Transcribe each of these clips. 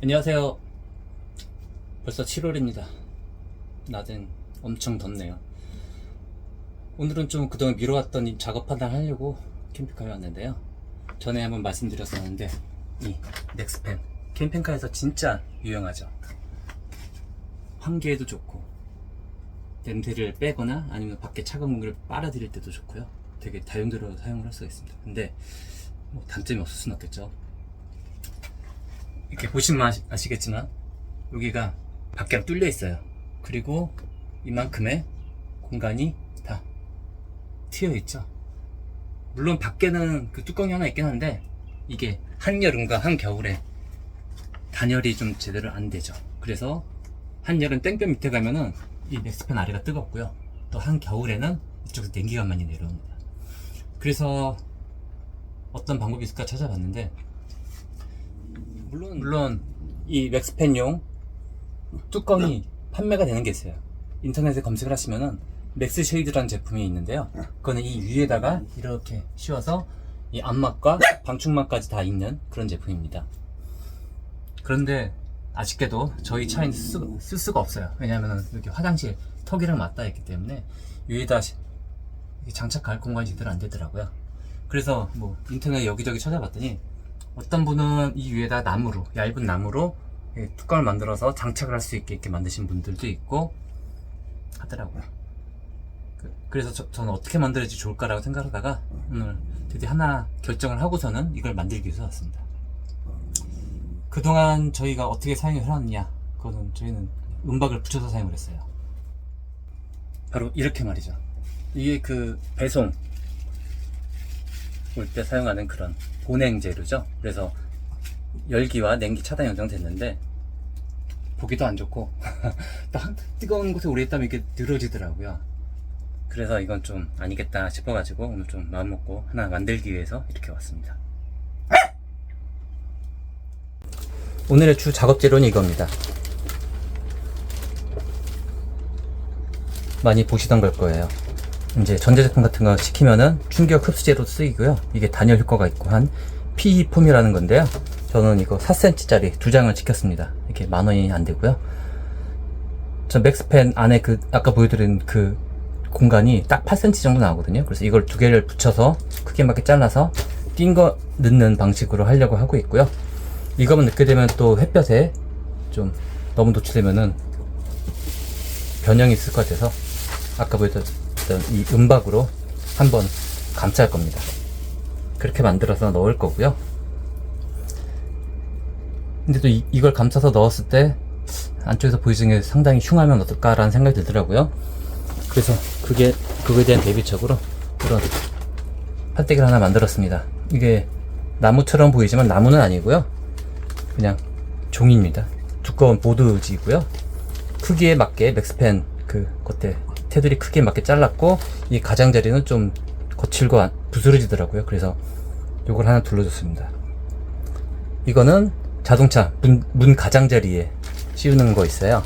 안녕하세요. 벌써 7월입니다. 낮엔 엄청 덥네요. 오늘은 좀 그동안 미뤄왔던 이 작업 하나 하려고 캠핑카에 왔는데요. 전에 한번 말씀드렸었는데 이 넥스펜 캠핑카에서 진짜 유용하죠. 환기에도 좋고 냄새를 빼거나 아니면 밖에 차가운 공기를 빨아들일 때도 좋고요. 되게 다용도로 사용을 할 수가 있습니다. 근데 뭐 단점이 없을 수는 없겠죠. 이렇게 보시면 아시겠지만 여기가 밖이랑 뚫려 있어요. 그리고 이만큼의 공간이 다 트여 있죠. 물론 밖에는 그 뚜껑이 하나 있긴 한데 이게 한여름과 한겨울에 단열이 좀 제대로 안 되죠. 그래서 한여름 땡볕 밑에 가면은 이 넥스펜 아래가 뜨겁고요. 또 한겨울에는 이쪽에서 냉기가 많이 내려옵니다. 그래서 어떤 방법이 있을까 찾아봤는데 물론 이 넥스펜용 뚜껑이 판매가 되는 게 있어요. 인터넷에 검색을 하시면은 맥스쉐이드라는 제품이 있는데요. 그거는 이 위에다가 이렇게 씌워서 이 암막과 방충망까지 다 있는 그런 제품입니다. 그런데 아쉽게도 저희 차에는 쓸 수가 없어요. 왜냐하면 이렇게 화장실 턱이랑 맞닿아 있기 때문에 위에다 장착할 공간이 제대로 안 되더라고요. 그래서 뭐 인터넷 여기저기 찾아봤더니 어떤 분은 이 위에다 나무로, 얇은 나무로 뚜껑을 만들어서 장착을 할 수 있게 이렇게 만드신 분들도 있고 하더라고요. 그래서 저는 어떻게 만들어야지 좋을까라고 생각하다가 오늘 드디어 하나 결정을 하고서는 이걸 만들기 위해서 왔습니다. 그동안 저희가 어떻게 사용을 해왔느냐, 그거는 저희는 은박을 붙여서 사용을 했어요. 바로 이렇게 말이죠. 이게 그 배송 올 때 사용하는 그런 보냉 재료죠. 그래서 열기와 냉기 차단 연장됐는데 보기도 안 좋고 딱 뜨거운 곳에 오래 있다면 이게 늘어지더라고요. 그래서 이건 좀 아니겠다 싶어가지고 오늘 좀 마음먹고 하나 만들기 위해서 이렇게 왔습니다. 오늘의 주 작업 재료는 이겁니다. 많이 보시던 걸 거예요. 이제 전자제품 같은 거 시키면은 충격 흡수제로 쓰이고요. 이게 단열 효과가 있고 한 PE 폼이라는 건데요. 저는 이거 4cm짜리 2장을 시켰습니다. 이렇게 10,000원이 안 되고요. 저 맥스펜 안에 그 아까 보여드린 그 공간이 딱 8cm 정도 나오거든요. 그래서 이걸 2개를 붙여서 크게 맞게 잘라서 띈 거 넣는 방식으로 하려고 하고 있고요. 이거만 넣게 되면 또 햇볕에 좀 너무 노출되면은 변형이 있을 것 같아서 아까 보여드렸던 이 은박으로 한번 감쌀 겁니다. 그렇게 만들어서 넣을 거고요. 근데 또 이걸 감싸서 넣었을 때 안쪽에서 보이는 게 상당히 흉하면 어떨까라는 생각이 들더라고요. 그래서 그거에 대한 대비책으로 이런 판때기를 하나 만들었습니다. 이게 나무처럼 보이지만 나무는 아니고요. 그냥 종이입니다. 두꺼운 보드지고요. 크기에 맞게 맥스펜 그 겉에 테두리 크기에 맞게 잘랐고 이 가장자리는 좀 거칠고 부스러지더라고요. 그래서 요걸 하나 둘러줬습니다. 이거는 자동차 문 가장자리에 씌우는 거 있어요.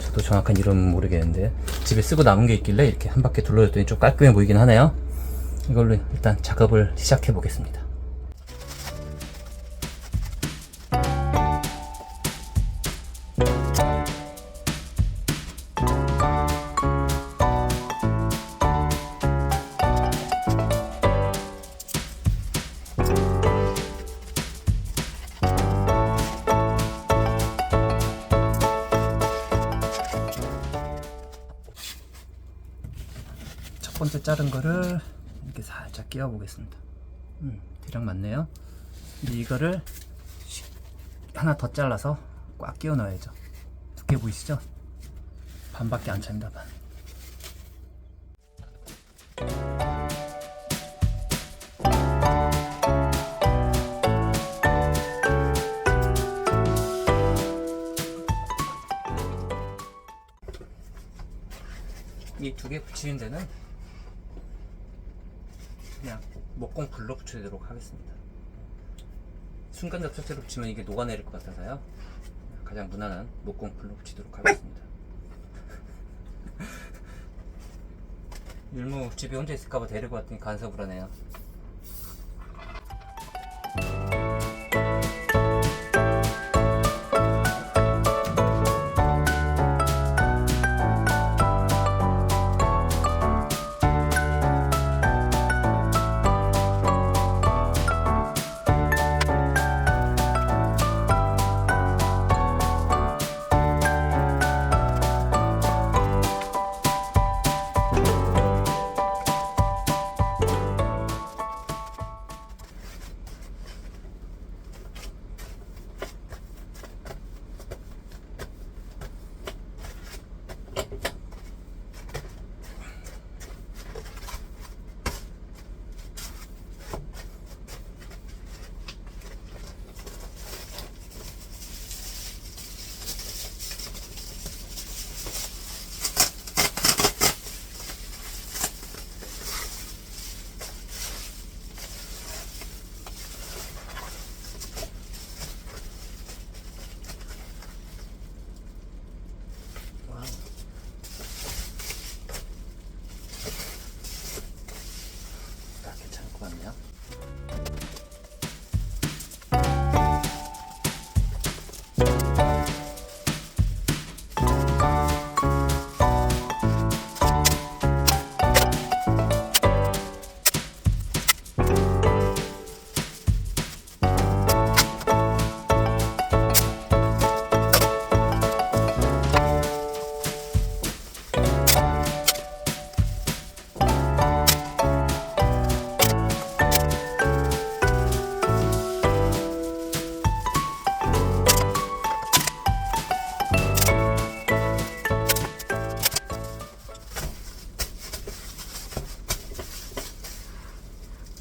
저도 정확한 이름은 모르겠는데 집에 쓰고 남은 게 있길래 이렇게 한 바퀴 둘러줬더니 좀 깔끔해 보이긴 하네요. 이걸로 일단 작업을 시작해 보겠습니다. 첫 번째 자른 거를 이렇게 살짝 끼워 보겠습니다. 대략 맞네요. 이제 이거를 하나 더 잘라서 꽉 끼워 넣어야죠. 두께 보이시죠? 반밖에 안 찹니다. 반. 이 두 개 붙이는 데는 그냥 목공 불로 붙이도록 하겠습니다. 순간 접착제로 붙이면 이게 녹아내릴 것 같아서요. 가장 무난한 목공 불로 붙이도록 하겠습니다. 율무 집에 혼자 있을까봐 데리고 왔더니 간섭을 하네요. 것 같네요.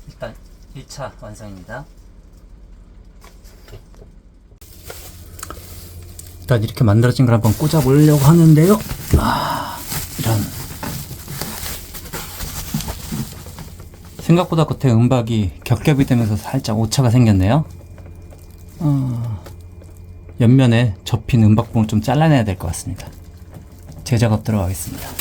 일단 1차 완성입니다. 일단 이렇게 만들어진 걸 한번 꽂아 보려고 하는데요. 이런 생각보다 겉에 은박이 겹겹이 되면서 살짝 오차가 생겼네요. 옆면에 접힌 은박봉을 좀 잘라내야 될 것 같습니다. 재작업 들어가겠습니다.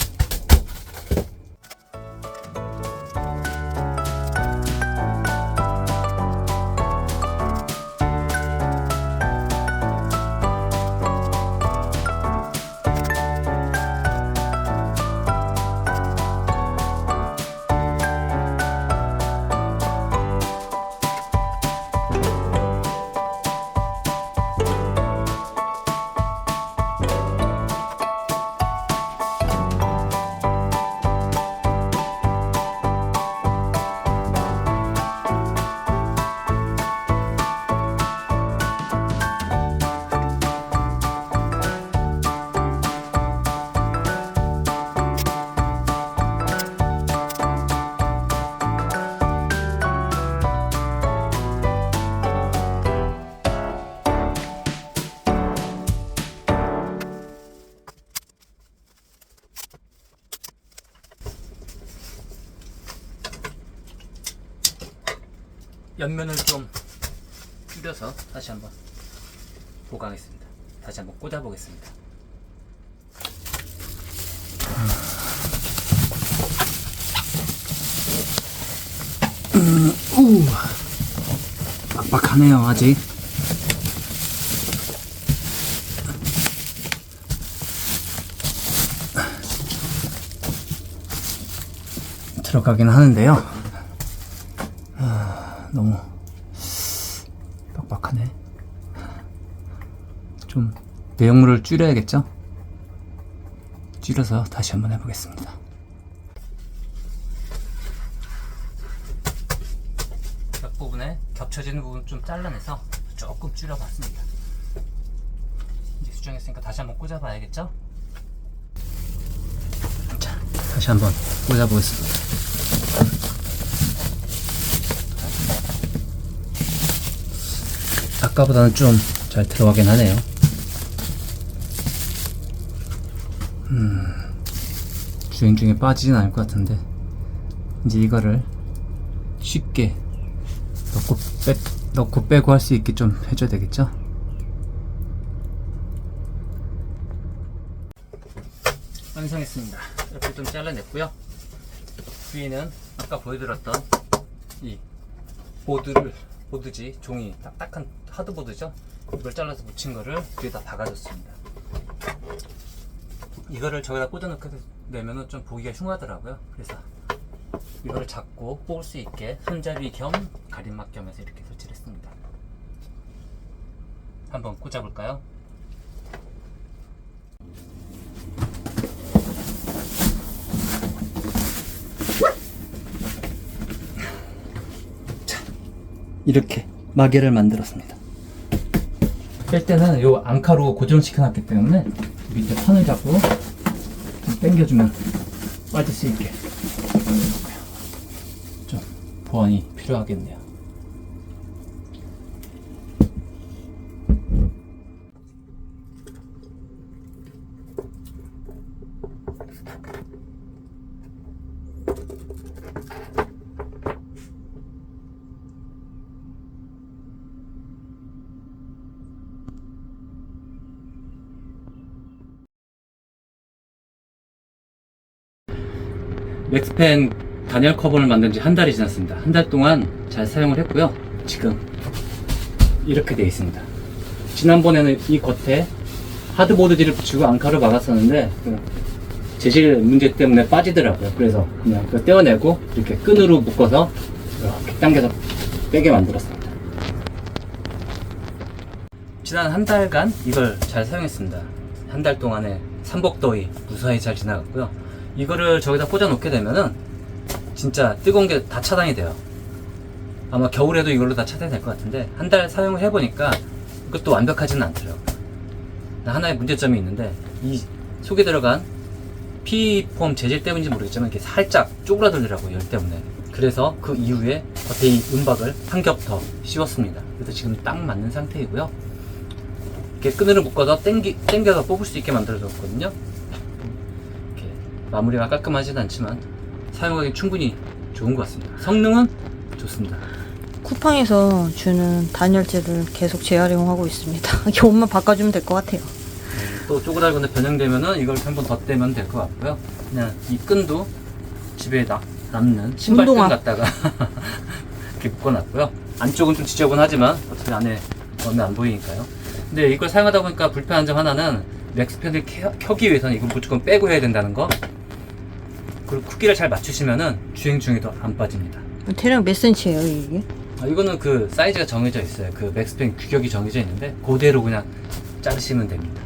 옆면을 좀 줄여서 다시 한번 보강하겠습니다. 다시 한번 꽂아 보겠습니다. 빡빡하네요 아직. 들어가긴 하는데요. 너무 빡빡하네. 좀 내용물을 줄여야겠죠? 줄여서 다시 한번 해보겠습니다. 벽 부분에 겹쳐지는 부분 좀 잘라내서 조금 줄여봤습니다. 이제 수정했으니까 다시 한번 꽂아봐야겠죠? 자, 다시 한번 꽂아보겠습니다. 아까보다는 좀 잘 들어가긴 하네요. 주행 중에 빠지진 않을 것 같은데 이제 이거를 쉽게 넣고 빼고 할 수 있게 좀 해줘야 되겠죠? 완성했습니다. 이렇게 좀 잘라냈고요. 위에는 아까 보여드렸던 이 보드지 종이 딱딱한 하드보드죠. 이걸 잘라서 붙인 거를 뒤에다 박아줬습니다. 이거를 저기다 꽂아놓게 되면은 좀 보기가 흉하더라고요. 그래서 이거를 잡고 뽑을 수 있게 손잡이 겸 가림막 겸 해서 이렇게 설치를 했습니다. 한번 꽂아볼까요? 자, 이렇게 마개를 만들었습니다. 뺄 때는 요 앙카로 고정시켜 놨기 때문에 밑에 선을 잡고 좀 당겨주면 빠질 수 있게 좀 보완이 필요하겠네요. 맥스펜 단열 커버를 만든 지 한 달이 지났습니다. 한 달 동안 잘 사용을 했고요. 지금 이렇게 되어 있습니다. 지난번에는 이 겉에 하드보드지를 붙이고 앙카를 박았었는데 그 재질 문제 때문에 빠지더라고요. 그래서 그냥 그거 떼어내고 이렇게 끈으로 묶어서 이렇게 당겨서 빼게 만들었습니다. 지난 한 달간 이걸 잘 사용했습니다. 한 달 동안에 삼복더위 무사히 잘 지나갔고요. 이거를 저기다 꽂아 놓게 되면은 진짜 뜨거운 게 다 차단이 돼요. 아마 겨울에도 이걸로 다 차단이 될 것 같은데 한 달 사용을 해보니까 그것도 완벽하지는 않더라고요. 하나의 문제점이 있는데 이 속에 들어간 PE폼 재질 때문인지 모르겠지만 이렇게 살짝 쪼그라들더라고요, 열 때문에. 그래서 그 이후에 겉에 이 은박을 한 겹 더 씌웠습니다. 그래서 지금 딱 맞는 상태이고요. 이렇게 끈으로 묶어서 당겨서 뽑을 수 있게 만들어줬거든요. 이렇게 마무리가 깔끔하지는 않지만 사용하기 충분히 좋은 것 같습니다. 성능은 좋습니다. 쿠팡에서 주는 단열재를 계속 재활용하고 있습니다. 이게 옷만 바꿔주면 될 것 같아요. 또 쪼그라들거나 변형되면은 이걸 한 번 더 떼면 될 것 같고요. 그냥 이 끈도 집에 남는 신발끈 운동화. 갖다가 이렇게 묶어놨고요. 안쪽은 좀 지저분하지만 어차피 안에 넣으면 안 보이니까요. 근데 이걸 사용하다 보니까 불편한 점 하나는 맥스팬을 켜기 위해서는 이걸 무조건 빼고 해야 된다는 거. 그리고 크기를 잘 맞추시면은 주행 중에도 안 빠집니다. 대략 몇 cm예요, 이게? 이거는 그 사이즈가 정해져 있어요. 그 맥스팬 규격이 정해져 있는데 그대로 그냥 자르시면 됩니다.